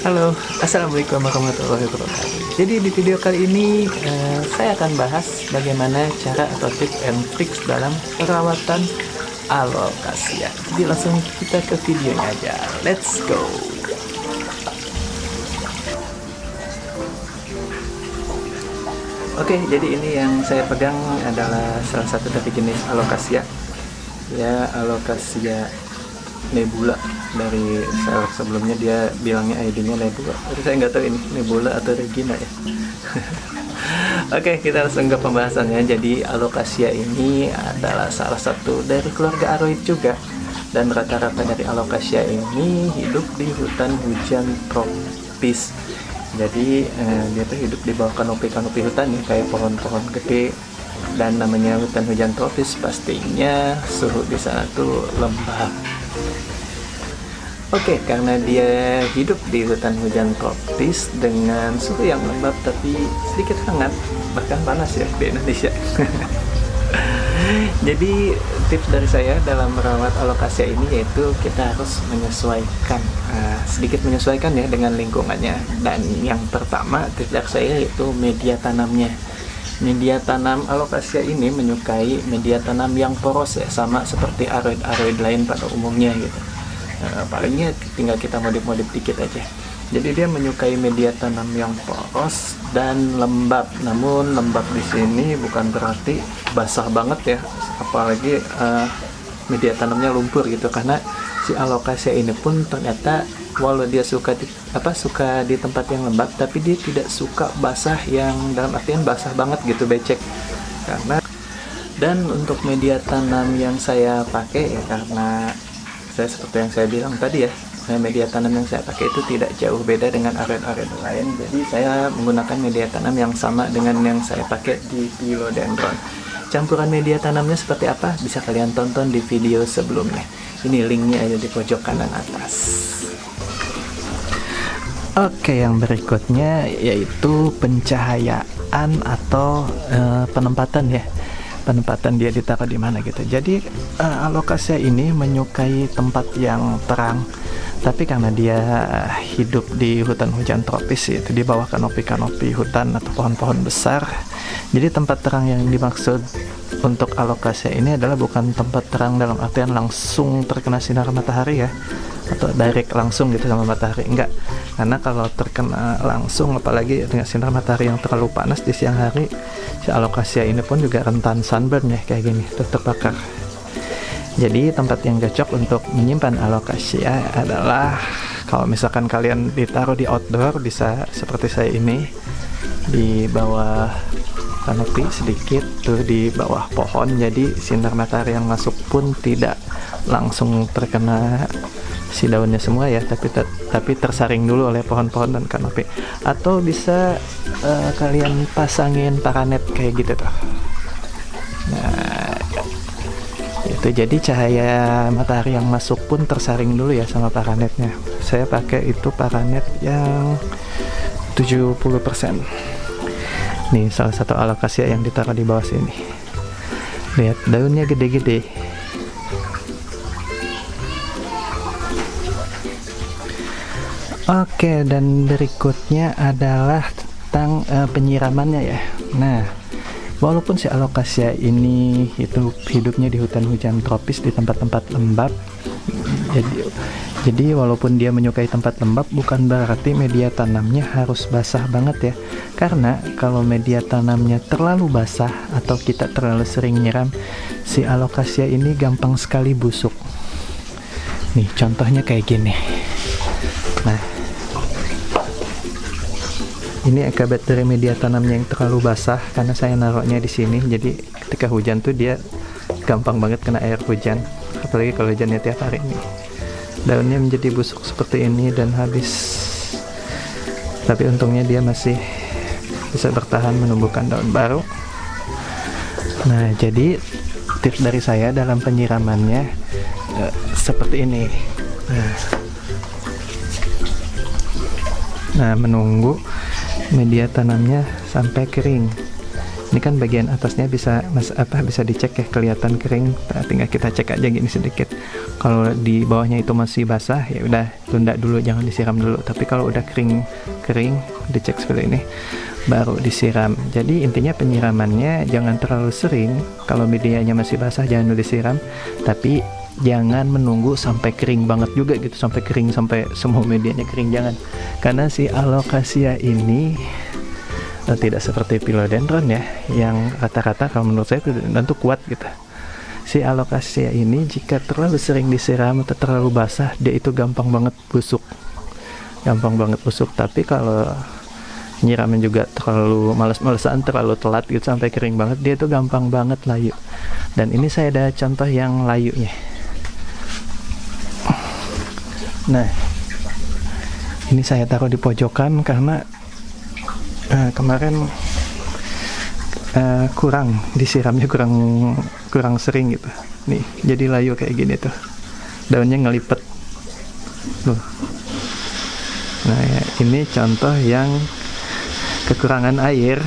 Halo, Assalamualaikum warahmatullahi wabarakatuh. Jadi di video kali ini saya akan bahas bagaimana cara atau tips and tricks dalam perawatan alokasia. Jadi langsung kita ke videonya aja. Let's go. Oke, jadi ini yang saya pegang adalah salah satu dari jenis alokasia. Ya, alokasia nebula. Dari sebelumnya dia bilangnya ID-nya nebula, tapi saya nggak tahu ini nebula atau regina ya. Oke, kita langsung ke pembahasannya. Jadi alokasia ini adalah salah satu dari keluarga aroid juga, dan rata-rata dari alokasia ini hidup di hutan hujan tropis. Jadi dia tuh hidup di bawah kanopi-kanopi hutan ya, kayak pohon-pohon gede. Dan namanya hutan hujan tropis, pastinya suhu di sana tuh lembab. Oke, karena dia hidup di hutan hujan tropis dengan suhu yang lembab tapi sedikit hangat, bahkan panas ya di Indonesia. Jadi tips dari saya dalam merawat alokasia ini yaitu kita harus menyesuaikan, sedikit menyesuaikan ya dengan lingkungannya. Dan yang pertama tips dari saya yaitu media tanamnya. Media tanam alokasia ini menyukai media tanam yang poros ya, sama seperti aroid-aroid lain pada umumnya gitu. Palingnya tinggal kita modif-modif dikit aja. Jadi dia menyukai media tanam yang poros dan lembab. Namun lembab di sini bukan berarti basah banget ya, apalagi media tanamnya lumpur gitu. Karena si alokasia ini pun ternyata walau dia suka di tempat yang lembab, tapi dia tidak suka basah yang dalam artian basah banget gitu, becek. Dan untuk media tanam yang saya pakai ya, karena saya seperti yang saya bilang tadi ya, media tanam yang saya pakai itu tidak jauh beda dengan aroid-aroid lain. Jadi saya menggunakan media tanam yang sama dengan yang saya pakai di philodendron. Campuran media tanamnya seperti apa bisa kalian tonton di video sebelumnya. Ini linknya ada di pojok kanan atas. Oke, yang berikutnya yaitu pencahayaan atau penempatan ya. Penempatan dia ditaruh di mana gitu. Jadi alokasia ini menyukai tempat yang terang, tapi karena dia hidup di hutan hujan tropis itu di bawah kanopi-kanopi hutan atau pohon-pohon besar. Jadi tempat terang yang dimaksud untuk alokasia ini adalah bukan tempat terang dalam artian langsung terkena sinar matahari ya, atau direct langsung gitu sama matahari, enggak. Karena kalau terkena langsung, apalagi dengan sinar matahari yang terlalu panas di siang hari, si alokasia ini pun juga rentan sunburn ya, kayak gini, terbakar. Jadi tempat yang cocok untuk menyimpan alokasia adalah kalau misalkan kalian ditaruh di outdoor, bisa seperti saya ini di bawah kanopi sedikit tuh, di bawah pohon, jadi sinar matahari yang masuk pun tidak langsung terkena si daunnya semua ya, tapi tersaring dulu oleh pohon-pohon dan kanopi. Atau bisa kalian pasangin paranet kayak gitu tuh. Nah, itu jadi cahaya matahari yang masuk pun tersaring dulu ya sama paranetnya. Saya pakai itu paranet yang 70%. Nih salah satu alokasia yang ditaruh di bawah sini. Lihat daunnya gede-gede. Oke, dan berikutnya adalah tentang penyiramannya ya. Nah, walaupun si alokasia ini itu hidupnya di hutan hujan tropis di tempat-tempat lembab, jadi walaupun dia menyukai tempat lembab, bukan berarti media tanamnya harus basah banget ya. Karena kalau media tanamnya terlalu basah atau kita terlalu sering nyiram, si alokasia ini gampang sekali busuk. Nih contohnya kayak gini. Nah, ini akibat dari media tanamnya yang terlalu basah karena saya naruhnya di sini. Jadi ketika hujan tuh dia gampang banget kena air hujan, apalagi kalau hujannya tiap hari ini. Daunnya menjadi busuk seperti ini dan habis. Tapi untungnya dia masih bisa bertahan menumbuhkan daun baru. Nah, jadi tips dari saya dalam penyiramannya seperti ini. Nah, menunggu media tanamnya sampai kering. Ini kan bagian atasnya bisa bisa dicek ya, kelihatan kering. Tinggal kita cek aja gini sedikit. Kalau di bawahnya itu masih basah, ya udah tunda dulu, jangan disiram dulu. Tapi kalau udah kering dicek seperti ini, baru disiram. Jadi intinya penyiramannya jangan terlalu sering. Kalau medianya masih basah jangan dulu disiram, tapi jangan menunggu sampai kering banget juga gitu, sampai kering sampai semua medianya kering, jangan. Karena si alocasia ini tidak seperti philodendron ya, yang rata-rata kalau menurut saya philodendron tuh kuat gitu. Si alocasia ini jika terlalu sering disiram atau terlalu basah, dia itu gampang banget busuk, tapi kalau nyiramin juga terlalu males-malesan, terlalu telat gitu sampai kering banget, dia itu gampang banget layu. Dan ini saya ada contoh yang layunya. Nah, ini saya taruh di pojokan karena kemarin kurang disiramnya, kurang sering gitu. Nih, jadi layu kayak gini tuh, daunnya ngelipet loh. Nah ya, ini contoh yang kekurangan air,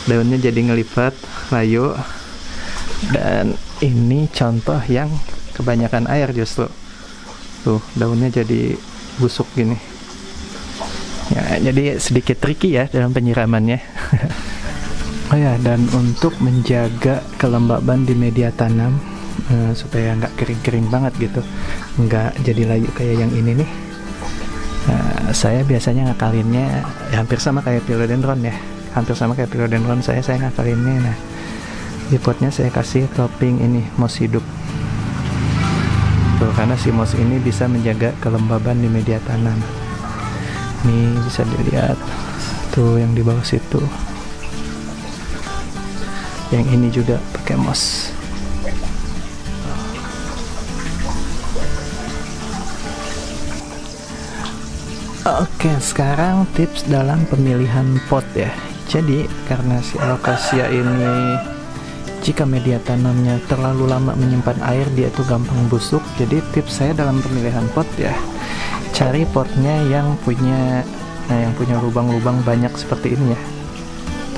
daunnya jadi ngelipat, layu. Dan ini contoh yang kebanyakan air justru, tuh daunnya jadi busuk gini ya. Jadi sedikit tricky ya dalam penyiramannya. Oh ya, dan untuk menjaga kelembaban di media tanam supaya nggak kering-kering banget gitu, nggak jadi layu kayak yang ini nih, saya biasanya ngakalinnya hampir sama kayak philodendron ya, saya ngakalinnya. Nah, di potnya saya kasih topping ini moss hidup tuh, karena si moss ini bisa menjaga kelembaban di media tanam. Ini bisa dilihat tuh yang di bawah situ, yang ini juga pakai moss. Oke, sekarang tips dalam pemilihan pot ya. Jadi karena si alocasia ini jika media tanamnya terlalu lama menyimpan air, dia tuh gampang busuk. Jadi tips saya dalam pemilihan pot ya, cari potnya yang punya lubang-lubang banyak seperti ini ya.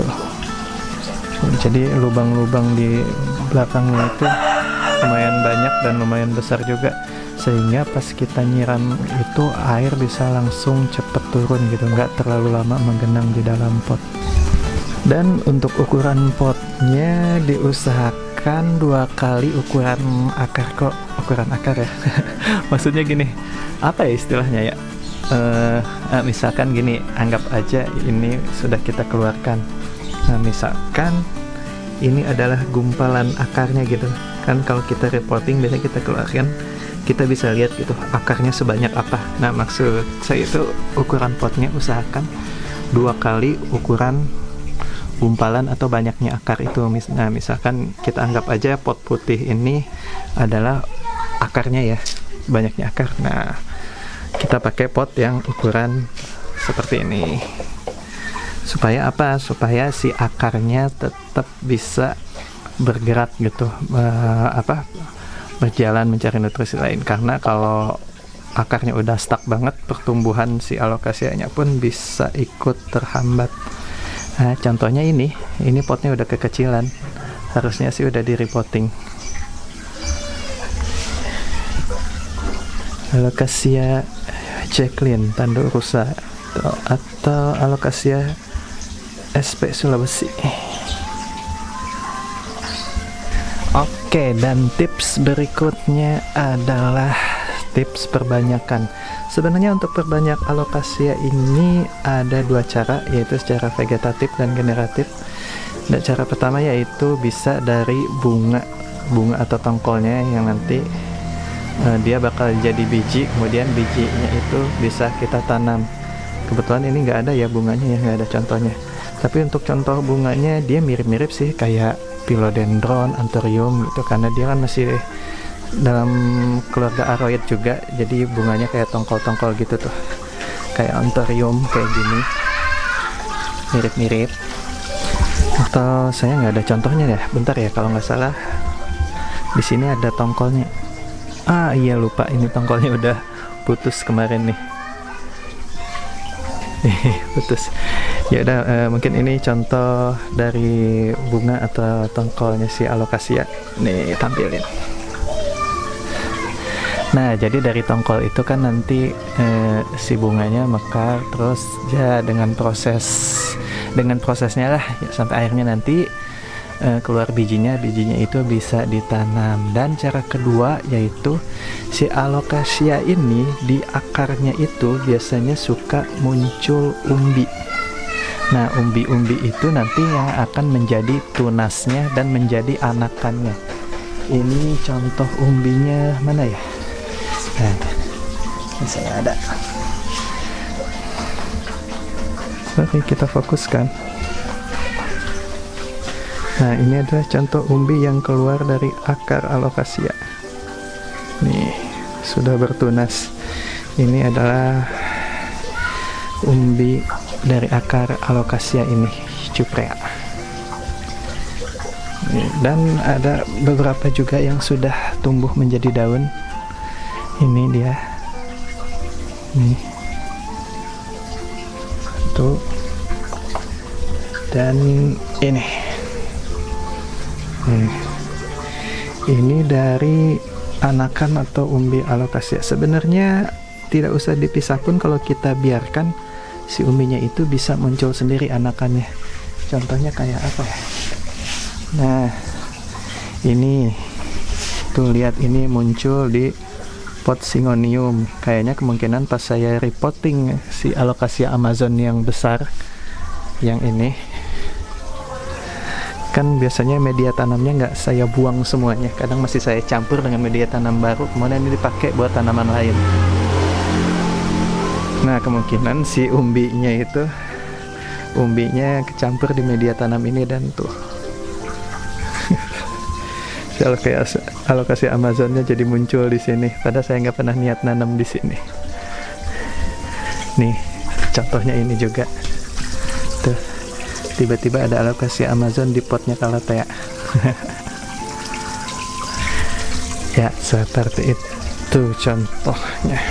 Tuh. Jadi lubang-lubang di belakangnya itu lumayan banyak dan lumayan besar juga, sehingga pas kita nyiram itu air bisa langsung cepet turun gitu, nggak terlalu lama menggenang di dalam pot. Dan untuk ukuran potnya diusahakan 2 kali ukuran akar ya. Maksudnya gini, apa ya istilahnya ya, misalkan gini, anggap aja ini sudah kita keluarkan. Nah, misalkan ini adalah gumpalan akarnya gitu kan, kalau kita reporting biasanya kita keluarkan, kita bisa lihat gitu akarnya sebanyak apa. Nah, maksud saya itu ukuran potnya usahakan 2 kali ukuran gumpalan atau banyaknya akar itu. Nah, misalkan kita anggap aja pot putih ini adalah akarnya ya, banyaknya akar. Nah, kita pakai pot yang ukuran seperti ini. Supaya apa? Supaya si akarnya tetap bisa bergerak gitu, berjalan mencari nutrisi lain. Karena kalau akarnya udah stuck banget, pertumbuhan si alokasianya pun bisa ikut terhambat. Nah, contohnya ini potnya udah kekecilan, harusnya sih udah di repotting. Alocasia Jacqueline tanduk rusa atau Alocasia SP Sulawesi. Oke, dan tips berikutnya adalah tips perbanyakan. Sebenarnya untuk perbanyak alocasia ini ada 2 cara, yaitu secara vegetatif dan generatif. Dan cara pertama yaitu bisa dari bunga atau tongkolnya yang nanti dia bakal jadi biji, kemudian bijinya itu bisa kita tanam. Kebetulan ini nggak ada ya bunganya ya, nggak ada contohnya. Tapi untuk contoh bunganya dia mirip-mirip sih kayak philodendron, anthurium gitu, karena dia kan masih dalam keluarga aroid juga, jadi bunganya kayak tongkol-tongkol gitu tuh, kayak anthurium kayak gini, mirip-mirip. Atau saya nggak ada contohnya ya, bentar ya, kalau nggak salah di sini ada tongkolnya. Iya lupa, ini tongkolnya udah putus kemarin nih. Putus. Ya udah, mungkin ini contoh dari bunga atau tongkolnya si alokasia. Nih tampilin. Nah, jadi dari tongkol itu kan nanti si bunganya mekar, terus ya dengan prosesnya lah ya, sampai akhirnya nanti keluar bijinya itu bisa ditanam. Dan cara kedua yaitu si alokasia ini di akarnya itu biasanya suka muncul umbi. Nah, umbi-umbi itu nanti yang akan menjadi tunasnya dan menjadi anakannya. Ini contoh umbinya mana ya? Nah, ini saya ada. Oke, kita fokuskan. Nah, ini adalah contoh umbi yang keluar dari akar alokasia. Nih, sudah bertunas. Ini adalah umbi dari akar alokasia ini, cuprea. Dan ada beberapa juga yang sudah tumbuh menjadi daun. Ini dia. Nih. Tuh. Dan ini. Ini dari anakan atau umbi alokasia. Sebenarnya tidak usah dipisah pun kalau kita biarkan si umbinya itu bisa muncul sendiri anakannya. Contohnya kayak apa ya? Nah, ini tuh lihat, ini muncul di pot Syngonium. Kayaknya kemungkinan pas saya repotting si alokasia Amazon yang besar, yang ini kan biasanya media tanamnya nggak saya buang semuanya, kadang masih saya campur dengan media tanam baru, kemudian ini dipakai buat tanaman lain. Nah, kemungkinan si umbinya kecampur di media tanam ini, dan tuh alokasia Amazonnya jadi muncul di sini, padahal saya nggak pernah niat nanam di sini. Nih contohnya ini juga tuh, tiba-tiba ada alokasia Amazon di potnya Calathea. Ya, seperti itu contohnya.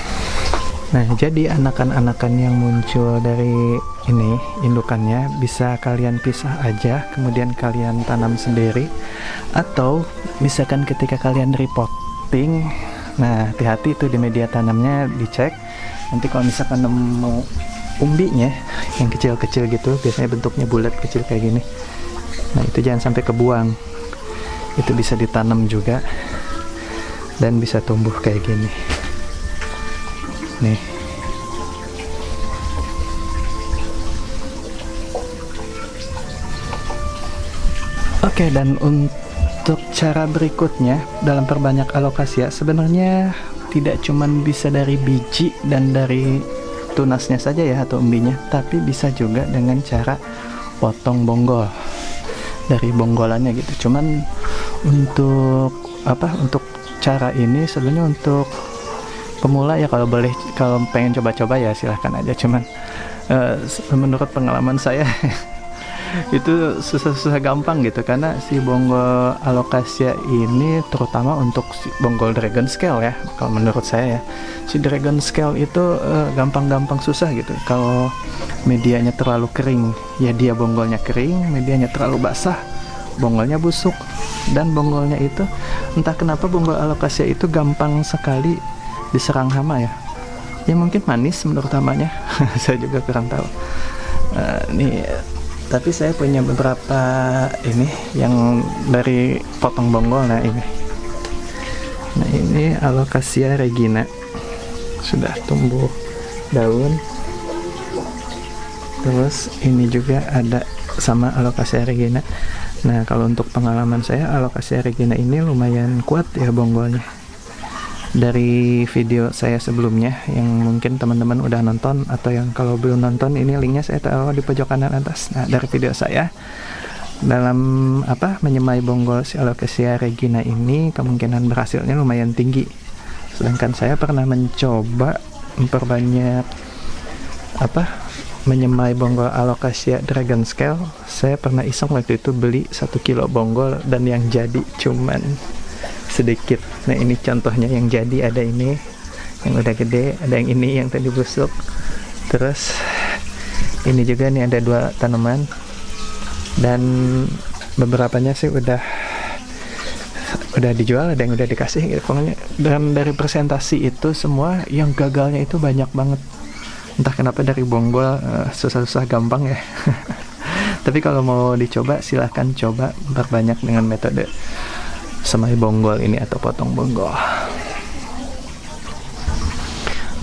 Nah, jadi anakan-anakan yang muncul dari ini, indukannya, bisa kalian pisah aja, kemudian kalian tanam sendiri. Atau misalkan ketika kalian repotting, nah hati-hati tuh di media tanamnya, dicek. Nanti kalau misalkan nemu umbinya yang kecil-kecil gitu, biasanya bentuknya bulat kecil kayak gini, nah itu jangan sampai kebuang. Itu bisa ditanam juga dan bisa tumbuh kayak gini. Nih. Oke, dan untuk cara berikutnya dalam perbanyak alokasia, sebenarnya tidak cuman bisa dari biji dan dari tunasnya saja ya, atau umbinya, tapi bisa juga dengan cara potong bonggol dari bonggolannya gitu. Cuman untuk cara ini sebenarnya untuk pemula ya, kalau boleh, kalau pengen coba-coba ya silahkan aja. Cuman menurut pengalaman saya itu susah-susah gampang gitu, karena si bonggol alokasia ini terutama untuk si bonggol dragon scale ya, kalau menurut saya ya, si dragon scale itu gampang-gampang susah gitu. Kalau medianya terlalu kering ya dia bonggolnya kering, medianya terlalu basah bonggolnya busuk, dan bonggolnya itu entah kenapa bonggol alokasia itu gampang sekali diserang hama ya. Ya mungkin manis menurut hamanya. Saya juga kurang tahu. Nih, tapi saya punya beberapa ini yang dari potong bonggol. Nah ini alokasia regina sudah tumbuh daun. Terus ini juga ada sama alokasia regina. Nah, kalau untuk pengalaman saya, alokasia regina ini lumayan kuat ya bonggolnya. Dari video saya sebelumnya yang mungkin teman-teman udah nonton, atau yang kalau belum nonton, ini linknya saya taruh di pojok kanan atas. Nah, dari video saya dalam menyemai bonggol si alokasia regina ini, kemungkinan berhasilnya lumayan tinggi. Sedangkan saya pernah mencoba memperbanyak menyemai bonggol alokasia dragon scale. Saya pernah iseng waktu itu beli 1 kilo bonggol, dan yang jadi cuman sedikit. Nah, ini contohnya yang jadi, ada ini yang udah gede, ada yang ini yang tadi busuk. Terus Ini juga nih ada 2 tanaman, dan beberapanya sih udah dijual, ada yang udah dikasih gitu. Pokoknya dan dari presentasi itu semua yang gagalnya itu banyak banget. Entah kenapa dari bonggol susah-susah gampang ya. Tapi kalau mau dicoba silahkan coba perbanyak dengan metode semai bonggol ini atau potong bonggol.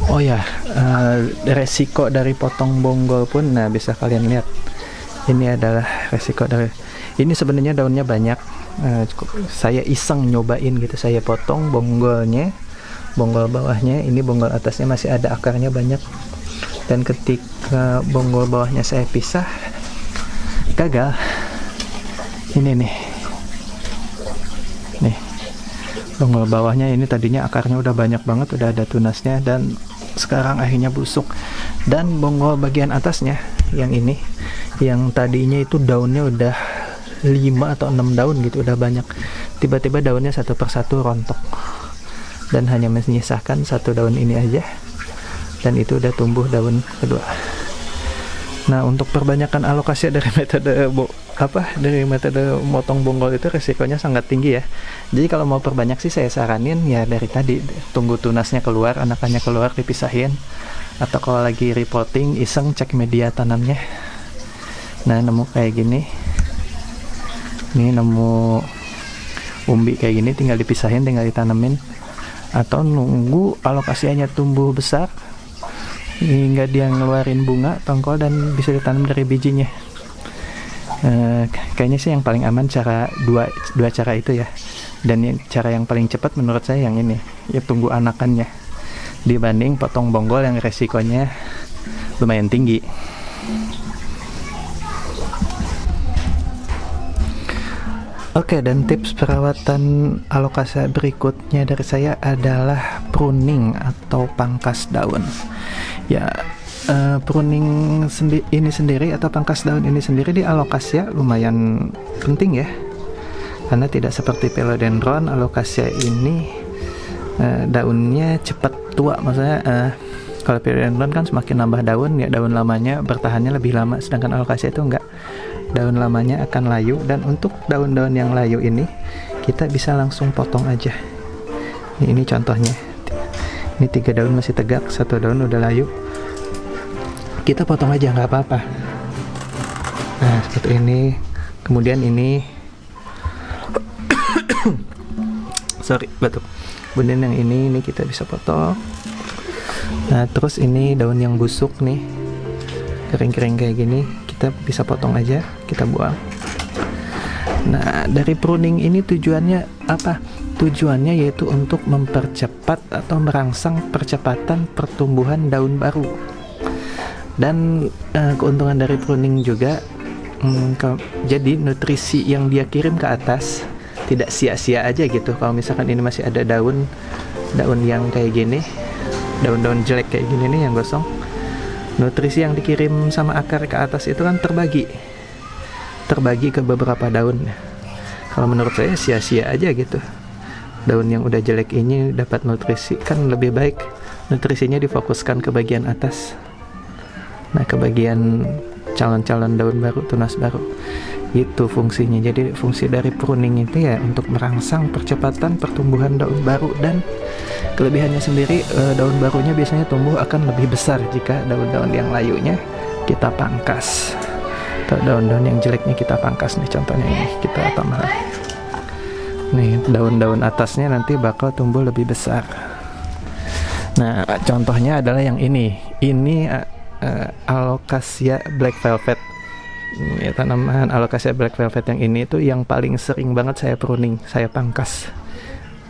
Oh ya, resiko dari potong bonggol pun, nah bisa kalian lihat. Ini adalah resiko dari, ini sebenarnya daunnya banyak. Saya iseng nyobain gitu, saya potong bonggolnya, bonggol bawahnya, ini bonggol atasnya masih ada akarnya banyak. Dan ketika bonggol bawahnya saya pisah, gagal. Ini nih bonggol bawahnya ini tadinya akarnya udah banyak banget, udah ada tunasnya, dan sekarang akhirnya busuk. Dan bonggol bagian atasnya yang ini, yang tadinya itu daunnya udah 5 atau 6 daun gitu, udah banyak, tiba-tiba daunnya satu persatu rontok dan hanya menyisakan 1 daun ini aja, dan itu udah tumbuh daun kedua. Nah, untuk perbanyakan alokasi dari metode motong bonggol itu resikonya sangat tinggi ya. Jadi kalau mau perbanyak sih saya saranin ya dari tadi, tunggu tunasnya keluar, anakannya keluar, dipisahin. Atau kalau lagi repotting, iseng cek media tanamnya. Nah, nemu kayak gini. Ini nemu umbi kayak gini, tinggal dipisahin, tinggal ditanemin. Atau nunggu alokasinya tumbuh besar hingga dia ngeluarin bunga tongkol dan bisa ditanam dari bijinya. Kayaknya sih yang paling aman cara dua cara itu ya. Dan cara yang paling cepat menurut saya yang ini, ya tunggu anakannya, dibanding potong bonggol yang resikonya lumayan tinggi. Oke, dan tips perawatan alokasia berikutnya dari saya adalah pruning atau pangkas daun. Ya, pruning ini sendiri atau pangkas daun ini sendiri di alokasia lumayan penting ya, karena tidak seperti philodendron, alokasia ini daunnya cepat tua. Maksudnya kalau philodendron kan semakin nambah daun ya, daun lamanya bertahannya lebih lama, sedangkan alokasia itu enggak, daun lamanya akan layu. Dan untuk daun-daun yang layu ini kita bisa langsung potong aja. Ini contohnya, ini 3 daun masih tegak, 1 daun udah layu, kita potong aja nggak apa-apa. Nah, seperti ini. Kemudian ini sorry, batuk. Kemudian yang ini kita bisa potong. Nah, terus ini daun yang busuk nih, kering-kering kayak gini, kita bisa potong aja, kita buang. Nah, dari pruning ini tujuannya apa? Tujuannya yaitu untuk mempercepat atau merangsang percepatan pertumbuhan daun baru. Dan keuntungan dari pruning juga, jadi nutrisi yang dia kirim ke atas tidak sia-sia aja gitu. Kalau misalkan ini masih ada daun yang kayak gini, daun-daun jelek kayak gini nih yang gosong, nutrisi yang dikirim sama akar ke atas itu kan terbagi ke beberapa daun. Kalau menurut saya sia-sia aja gitu. Daun yang udah jelek ini dapat nutrisi, kan lebih baik nutrisinya difokuskan ke bagian atas. Nah, ke bagian calon-calon daun baru, tunas baru. Itu fungsinya. Jadi fungsi dari pruning itu ya untuk merangsang percepatan pertumbuhan daun baru. Dan kelebihannya sendiri, daun barunya biasanya tumbuh akan lebih besar jika daun-daun yang layunya kita pangkas, atau daun-daun yang jeleknya kita pangkas. Nih contohnya ini, kita tambah nih, daun-daun atasnya nanti bakal tumbuh lebih besar. Nah, contohnya adalah yang ini Alocasia Black Velvet. Ya, tanaman Alocasia Black Velvet yang ini tuh yang paling sering banget saya pruning, saya pangkas.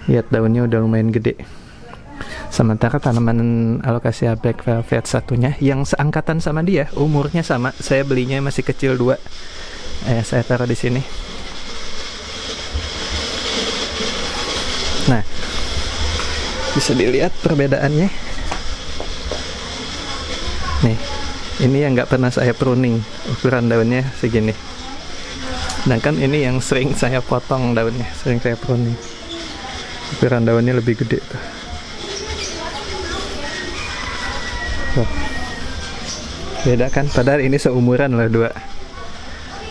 Lihat, daunnya udah lumayan gede. Sementara tanaman Alocasia Black Velvet satunya yang seangkatan sama dia, umurnya sama, saya belinya masih kecil 2. Saya taruh di sini. Nah, bisa dilihat perbedaannya. Nih, ini yang nggak pernah saya pruning, ukuran daunnya segini. Sedangkan ini yang sering saya potong daunnya, sering saya pruning. Ukuran daunnya lebih gede tuh. Beda kan, padahal ini seumuran loh dua.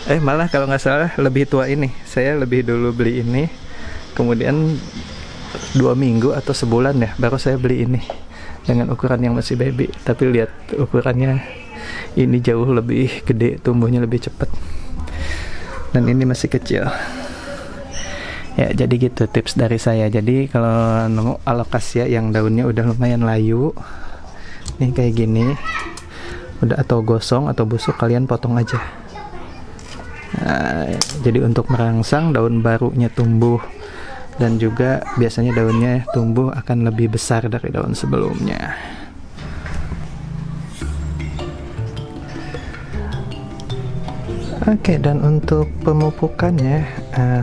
Malah kalau nggak salah lebih tua ini. Saya lebih dulu beli ini, kemudian 2 minggu atau sebulan ya baru saya beli ini dengan ukuran yang masih baby. Tapi lihat ukurannya, ini jauh lebih gede, tumbuhnya lebih cepat. Dan ini masih kecil. Ya jadi gitu tips dari saya. Jadi kalau nemu alokasia yang daunnya udah lumayan layu, nih kayak gini, udah atau gosong atau busuk, kalian potong aja. Nah, jadi untuk merangsang daun barunya tumbuh, dan juga biasanya daunnya tumbuh akan lebih besar dari daun sebelumnya. Oke, dan untuk pemupukannya,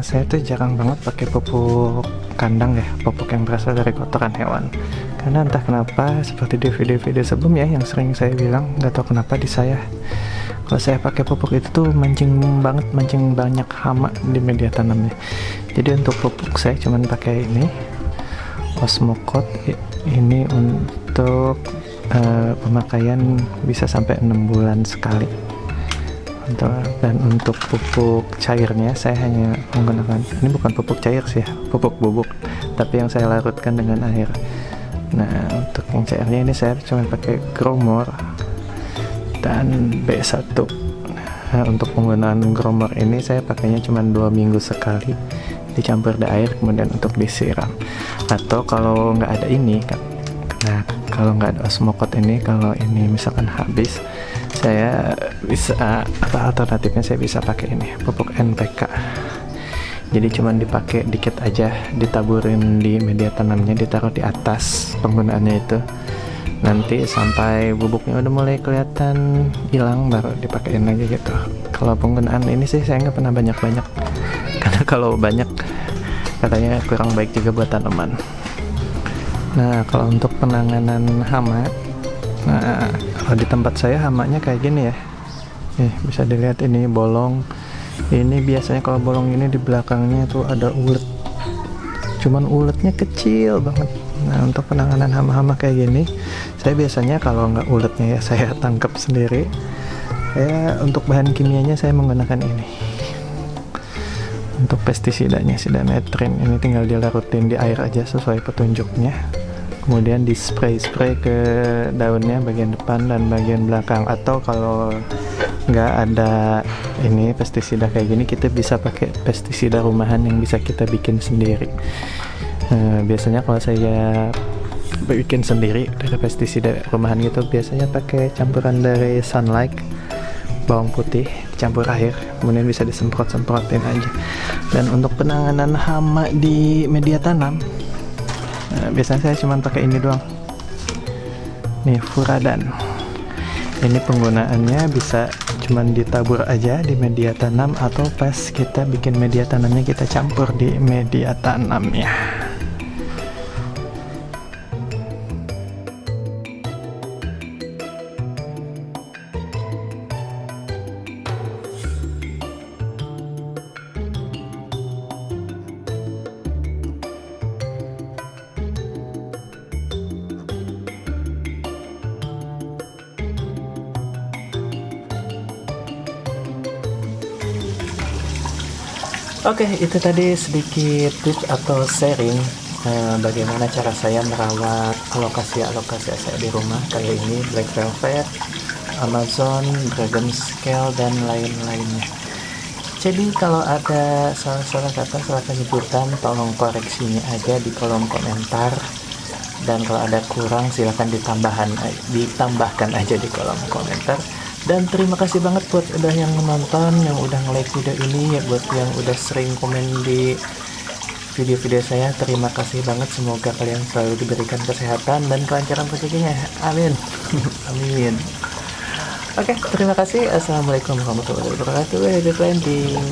saya tuh jarang banget pakai pupuk kandang ya, pupuk yang berasal dari kotoran hewan. Karena entah kenapa, seperti di video-video sebelumnya yang sering saya bilang, nggak tahu kenapa di saya, kalau saya pakai pupuk itu tuh mancing banyak hama di media tanamnya. Jadi untuk pupuk saya cuman pakai ini, Osmocote. Ini untuk pemakaian bisa sampai 6 bulan sekali. Dan untuk pupuk cairnya saya hanya menggunakan, ini bukan pupuk cair sih ya, pupuk bubuk, tapi yang saya larutkan dengan air. Nah untuk yang cairnya ini saya cuma pakai Growmore dan B1. Nah, untuk penggunaan Growmore ini saya pakainya cuma 2 minggu sekali, dicampur di air kemudian untuk disiram. Atau kalau nggak ada ini, nah kalau nggak ada Osmocote ini, kalau ini misalkan habis, saya bisa alternatifnya saya bisa pakai ini, pupuk NPK. Jadi cuman dipakai dikit aja, ditaburin di media tanamnya, ditaruh di atas penggunaannya itu. Nanti sampai bubuknya udah mulai kelihatan hilang baru dipakein lagi gitu. Kalau penggunaan ini sih saya nggak pernah banyak-banyak, karena kalau banyak katanya kurang baik juga buat tanaman. Nah kalau untuk penanganan hama, nah kalau di tempat saya hamanya kayak gini ya, nih bisa dilihat ini bolong. Ini biasanya kalau bolong ini di belakangnya tuh ada ulet, cuman uletnya kecil banget. Nah untuk penanganan hama-hama kayak gini, saya biasanya kalau nggak uletnya ya saya tangkap sendiri. Untuk bahan kimianya saya menggunakan ini. Untuk pestisidanya Sidametrin, ini tinggal dilarutin di air aja sesuai petunjuknya. Kemudian di spray ke daunnya bagian depan dan bagian belakang. Atau kalau nggak ada ini pestisida kayak gini, kita bisa pakai pestisida rumahan yang bisa kita bikin sendiri. Biasanya kalau saya bikin sendiri dari pestisida rumahan gitu, biasanya pakai campuran dari Sunlight, bawang putih campur air, kemudian bisa disemprot-semprotin aja. Dan untuk penanganan hama di media tanam, biasanya saya cuma pakai ini doang, nih Furadan. Ini penggunaannya bisa cuman ditabur aja di media tanam, atau pas kita bikin media tanamnya kita campur di media tanamnya. Oke, itu tadi sedikit tips atau sharing bagaimana cara saya merawat alokasia saya di rumah. Kali ini Black Velvet, Amazon, Dragon Scale, dan lain-lainnya. Jadi kalau ada salah kata, salah penyebutan, tolong koreksinya aja di kolom komentar. Dan kalau ada kurang silahkan ditambahkan aja di kolom komentar. Dan terima kasih banget buat udah yang nonton, yang udah nge-like video ini, ya buat yang udah sering komen di video-video saya. Terima kasih banget, semoga kalian selalu diberikan kesehatan dan kelancaran rezekinya. Amin. Amin. Oke, terima kasih. Assalamualaikum warahmatullahi wabarakatuh. Happy planting.